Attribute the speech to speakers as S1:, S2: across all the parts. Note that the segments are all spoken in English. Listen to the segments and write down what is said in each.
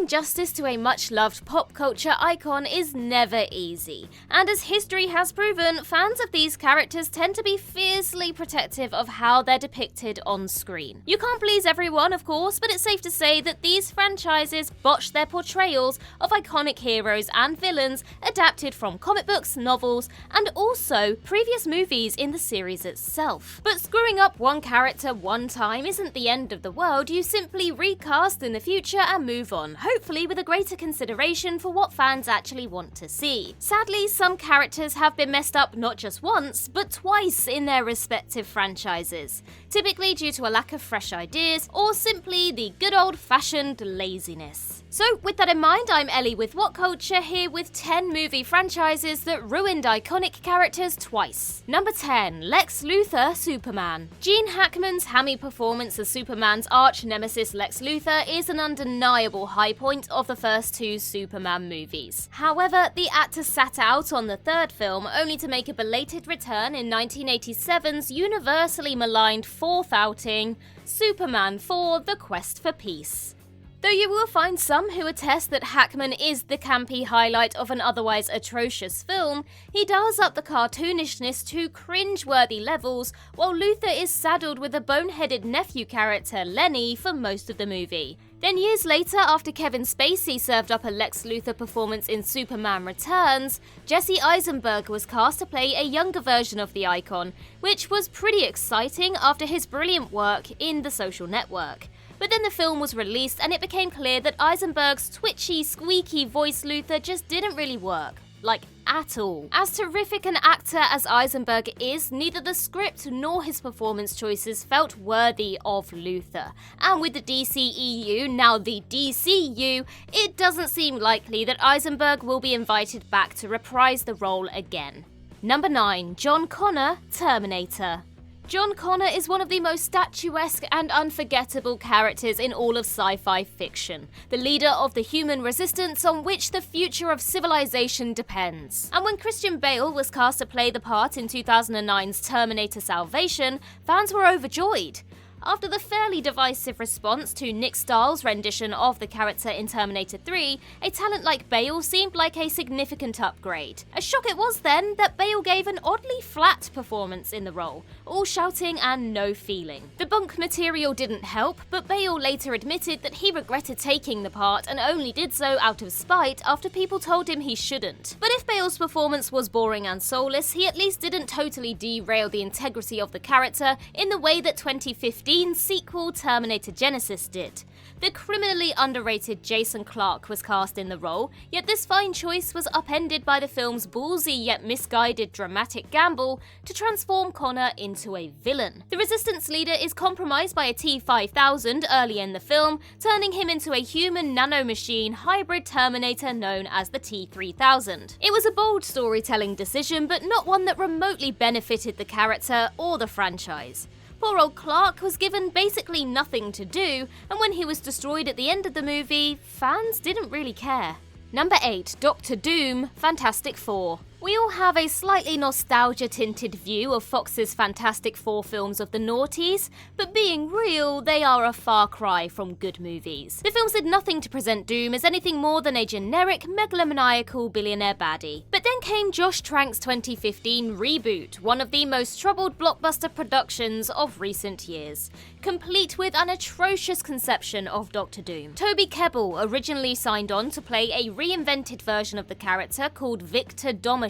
S1: justice to a much-loved pop culture icon is never easy, and as history has proven, fans of these characters tend to be fiercely protective of how they're depicted on screen. You can't please everyone, of course, but it's safe to say that these franchises botched their portrayals of iconic heroes and villains adapted from comic books, novels, and also previous movies in the series itself. But screwing up one character one time isn't the end of the world. You simply recast in the future and move on, hopefully with a greater consideration for what fans actually want to see. Sadly, some characters have been messed up not just once, but twice in their respective franchises, typically due to a lack of fresh ideas or simply the good old-fashioned laziness. So with that in mind, I'm Ellie with Whatculture, here with 10 movie franchises that ruined iconic characters twice. Number 10. Lex Luthor, Superman. Gene Hackman's hammy performance as Superman's arch-nemesis Lex Luthor is an undeniable high point of the first two Superman movies. However, the actor sat out on the third film only to make a belated return in 1987's universally maligned fourth outing, Superman 4: The Quest for Peace. Though you will find some who attest that Hackman is the campy highlight of an otherwise atrocious film, he does up the cartoonishness to cringe-worthy levels, while Luthor is saddled with a boneheaded nephew character, Lenny, for most of the movie. Then years later, after Kevin Spacey served up a Lex Luthor performance in Superman Returns, Jesse Eisenberg was cast to play a younger version of the icon, which was pretty exciting after his brilliant work in The Social Network. But then the film was released and it became clear that Eisenberg's twitchy, squeaky voice Luthor just didn't really work. Like, at all. As terrific an actor as Eisenberg is, neither the script nor his performance choices felt worthy of Luthor. And with the DCEU, now the DCU, it doesn't seem likely that Eisenberg will be invited back to reprise the role again. Number 9. John Connor, Terminator. John Connor is one of the most statuesque and unforgettable characters in all of sci-fi fiction, the leader of the human resistance on which the future of civilization depends. And when Christian Bale was cast to play the part in 2009's Terminator Salvation, fans were overjoyed. After the fairly divisive response to Nick Stahl's rendition of the character in Terminator 3, a talent like Bale seemed like a significant upgrade. A shock it was then that Bale gave an oddly flat performance in the role, all shouting and no feeling. The bunk material didn't help, but Bale later admitted that he regretted taking the part and only did so out of spite after people told him he shouldn't. But if Bale's performance was boring and soulless, he at least didn't totally derail the integrity of the character in the way that 2015 sequel Terminator Genesis did. The criminally underrated Jason Clarke was cast in the role, yet this fine choice was upended by the film's ballsy yet misguided dramatic gamble to transform Connor into a villain. The Resistance leader is compromised by a T-5000 early in the film, turning him into a human nanomachine hybrid Terminator known as the T-3000. It was a bold storytelling decision, but not one that remotely benefited the character or the franchise. Poor old Clark was given basically nothing to do, and when he was destroyed at the end of the movie, fans didn't really care. Number 8. Doctor Doom, Fantastic Four. We all have a slightly nostalgia-tinted view of Fox's Fantastic Four films of the noughties, but being real, they are a far cry from good movies. The films did nothing to present Doom as anything more than a generic, megalomaniacal billionaire baddie. But then came Josh Trank's 2015 reboot, one of the most troubled blockbuster productions of recent years, complete with an atrocious conception of Doctor Doom. Toby Kebbell originally signed on to play a reinvented version of the character called Victor Domashev,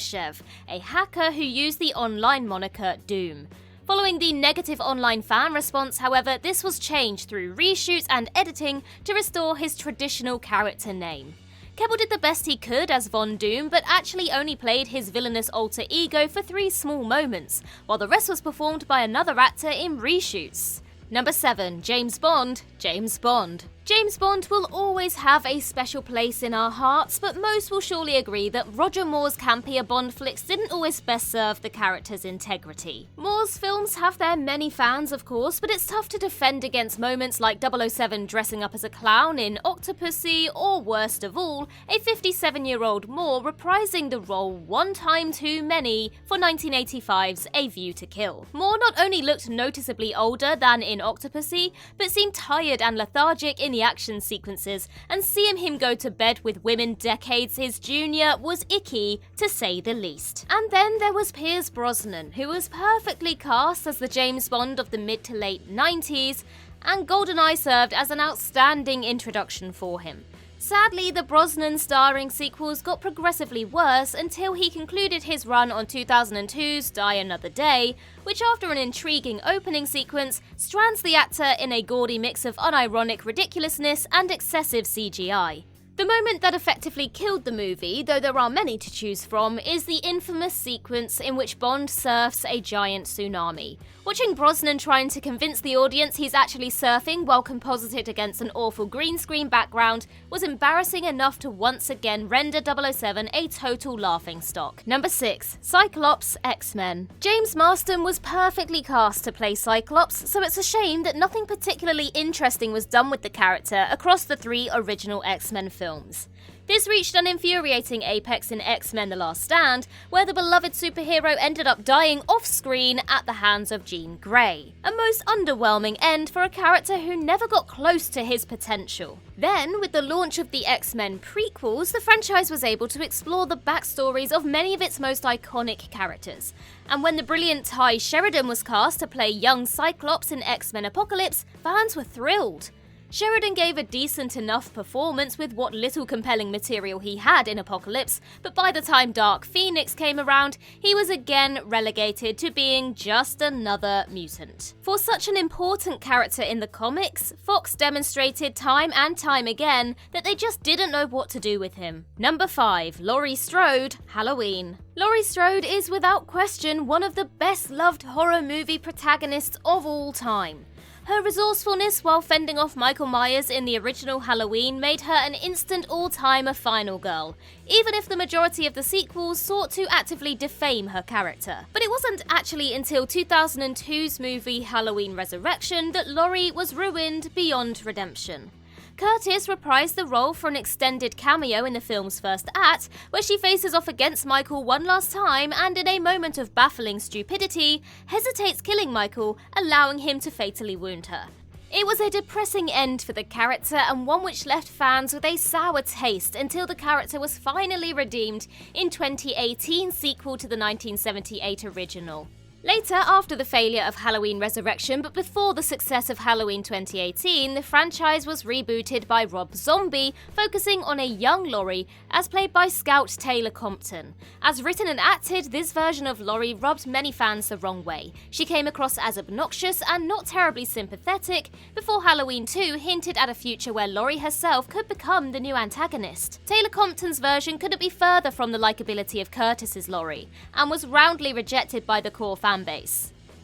S1: a hacker who used the online moniker Doom. Following the negative online fan response, however, this was changed through reshoots and editing to restore his traditional character name. Kebbell did the best he could as Von Doom, but actually only played his villainous alter ego for 3 small moments, while the rest was performed by another actor in reshoots. Number 7. James Bond, James Bond. James Bond will always have a special place in our hearts, but most will surely agree that Roger Moore's campier Bond flicks didn't always best serve the character's integrity. Moore's films have their many fans, of course, but it's tough to defend against moments like 007 dressing up as a clown in Octopussy, or worst of all, a 57-year-old Moore reprising the role one time too many for 1985's A View to Kill. Moore not only looked noticeably older than in Octopussy, but seemed tired and lethargic in the the action sequences, and seeing him go to bed with women decades his junior was icky, to say the least. And then there was Pierce Brosnan, who was perfectly cast as the James Bond of the mid to late 90s, and GoldenEye served as an outstanding introduction for him. Sadly, the Brosnan starring sequels got progressively worse until he concluded his run on 2002's Die Another Day, which after an intriguing opening sequence, strands the actor in a gaudy mix of unironic ridiculousness and excessive CGI. The moment that effectively killed the movie, though there are many to choose from, is the infamous sequence in which Bond surfs a giant tsunami. Watching Brosnan trying to convince the audience he's actually surfing while composited against an awful green screen background was embarrassing enough to once again render 007 a total laughingstock. Number 6. Cyclops, X-Men. James Marsden was perfectly cast to play Cyclops, so it's a shame that nothing particularly interesting was done with the character across the 3 original X-Men films. This reached an infuriating apex in X-Men The Last Stand, where the beloved superhero ended up dying off-screen at the hands of Jean Grey. A most underwhelming end for a character who never got close to his potential. Then, with the launch of the X-Men prequels, the franchise was able to explore the backstories of many of its most iconic characters. And when the brilliant Ty Sheridan was cast to play young Cyclops in X-Men Apocalypse, fans were thrilled. Sheridan gave a decent enough performance with what little compelling material he had in Apocalypse, but by the time Dark Phoenix came around, he was again relegated to being just another mutant. For such an important character in the comics, Fox demonstrated time and time again that they just didn't know what to do with him. Number 5. Laurie Strode, Halloween. Laurie Strode is without question one of the best-loved horror movie protagonists of all time. Her resourcefulness while fending off Michael Myers in the original Halloween made her an instant all-timer final girl, even if the majority of the sequels sought to actively defame her character. But it wasn't actually until 2002's movie Halloween Resurrection that Laurie was ruined beyond redemption. Curtis reprised the role for an extended cameo in the film's first act, where she faces off against Michael one last time and in a moment of baffling stupidity, hesitates killing Michael, allowing him to fatally wound her. It was a depressing end for the character and one which left fans with a sour taste until the character was finally redeemed in 2018's sequel to the 1978 original. Later, after the failure of Halloween Resurrection but before the success of Halloween 2018, the franchise was rebooted by Rob Zombie, focusing on a young Laurie, as played by Scout Taylor Compton. As written and acted, this version of Laurie rubbed many fans the wrong way. She came across as obnoxious and not terribly sympathetic, before Halloween 2 hinted at a future where Laurie herself could become the new antagonist. Taylor Compton's version couldn't be further from the likability of Curtis's Laurie, and was roundly rejected by the core fanbase.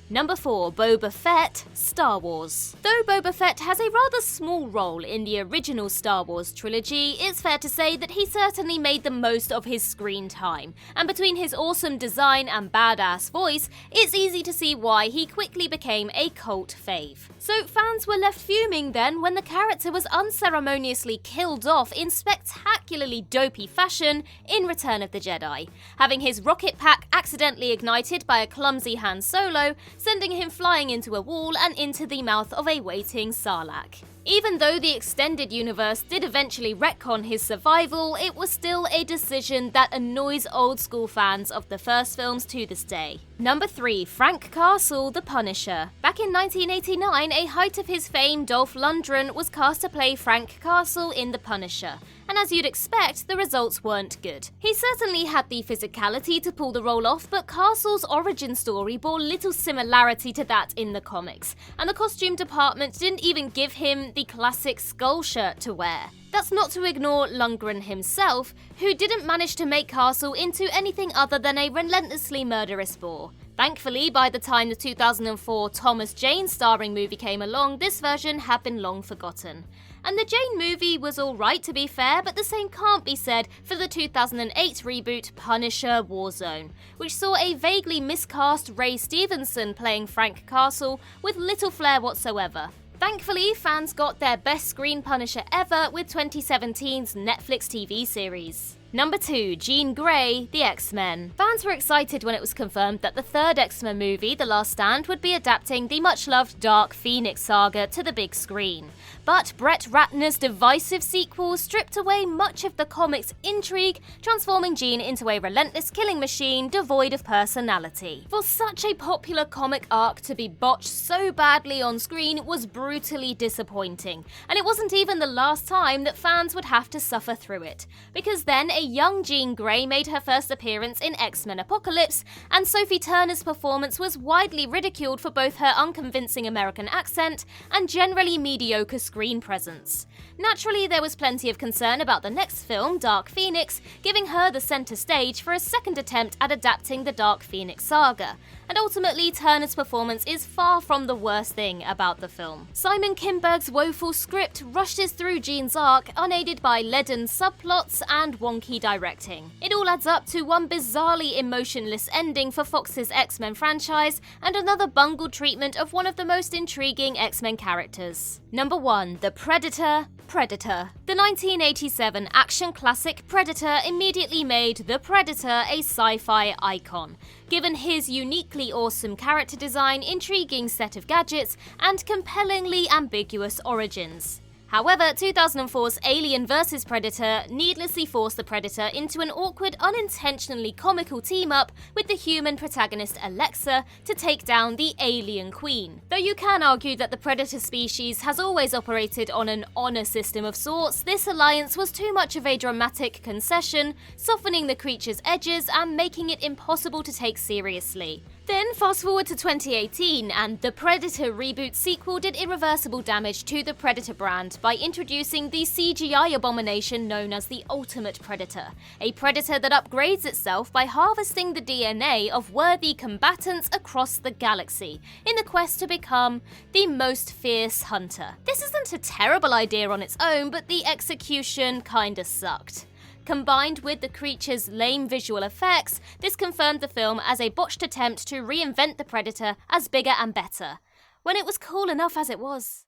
S1: Number 4. Boba Fett, Star Wars. Though Boba Fett has a rather small role in the original Star Wars trilogy, it's fair to say that he certainly made the most of his screen time, and between his awesome design and badass voice, it's easy to see why he quickly became a cult fave. So fans were left fuming then when the character was unceremoniously killed off in spectacularly dopey fashion in Return of the Jedi, having his rocket pack accidentally ignited by a clumsy Han Solo, sending him flying into a wall and into the mouth of a waiting Sarlacc. Even though the extended universe did eventually retcon his survival, it was still a decision that annoys old school fans of the first films to this day. Number 3. Frank Castle, The Punisher. Back in 1989, a height of his fame, Dolph Lundgren was cast to play Frank Castle in The Punisher, and as you'd expect, the results weren't good. He certainly had the physicality to pull the role off, but Castle's origin story bore little similarity to that in the comics, and the costume department didn't even give him the classic skull shirt to wear. That's not to ignore Lundgren himself, who didn't manage to make Castle into anything other than a relentlessly murderous bore. Thankfully, by the time the 2004 Thomas Jane starring movie came along, this version had been long forgotten. And the Jane movie was alright to be fair, but the same can't be said for the 2008 reboot Punisher Warzone, which saw a vaguely miscast Ray Stevenson playing Frank Castle with little flair whatsoever. Thankfully, fans got their best screen Punisher ever with 2017's Netflix TV series. Number 2. Jean Grey, The X-Men. Fans were excited when it was confirmed that the third X-Men movie, The Last Stand, would be adapting the much-loved Dark Phoenix saga to the big screen. But Brett Ratner's divisive sequel stripped away much of the comic's intrigue, transforming Jean into a relentless killing machine devoid of personality. For such a popular comic arc to be botched so badly on screen was brutally disappointing, and it wasn't even the last time that fans would have to suffer through it, because then a young Jean Grey made her first appearance in X-Men Apocalypse, and Sophie Turner's performance was widely ridiculed for both her unconvincing American accent and generally mediocre screen presence. Naturally, there was plenty of concern about the next film, Dark Phoenix, giving her the centre stage for a second attempt at adapting the Dark Phoenix saga, and ultimately Turner's performance is far from the worst thing about the film. Simon Kinberg's woeful script rushes through Jean's arc, unaided by leaden subplots and wonky directing. It all adds up to one bizarrely emotionless ending for Fox's X-Men franchise, and another bungled treatment of one of the most intriguing X-Men characters. Number 1. The Predator. The 1987 action classic Predator immediately made the Predator a sci-fi icon, given his uniquely awesome character design, intriguing set of gadgets, and compellingly ambiguous origins. However, 2004's Alien vs. Predator needlessly forced the Predator into an awkward, unintentionally comical team-up with the human protagonist Alexa to take down the Alien Queen. Though you can argue that the Predator species has always operated on an honor system of sorts, this alliance was too much of a dramatic concession, softening the creature's edges and making it impossible to take seriously. Then fast forward to 2018, and the Predator reboot sequel did irreversible damage to the Predator brand by introducing the CGI abomination known as the Ultimate Predator, a predator that upgrades itself by harvesting the DNA of worthy combatants across the galaxy, in the quest to become the most fierce hunter. This isn't a terrible idea on its own, but the execution kinda sucked. Combined with the creature's lame visual effects, this confirmed the film as a botched attempt to reinvent the Predator as bigger and better, when it was cool enough as it was.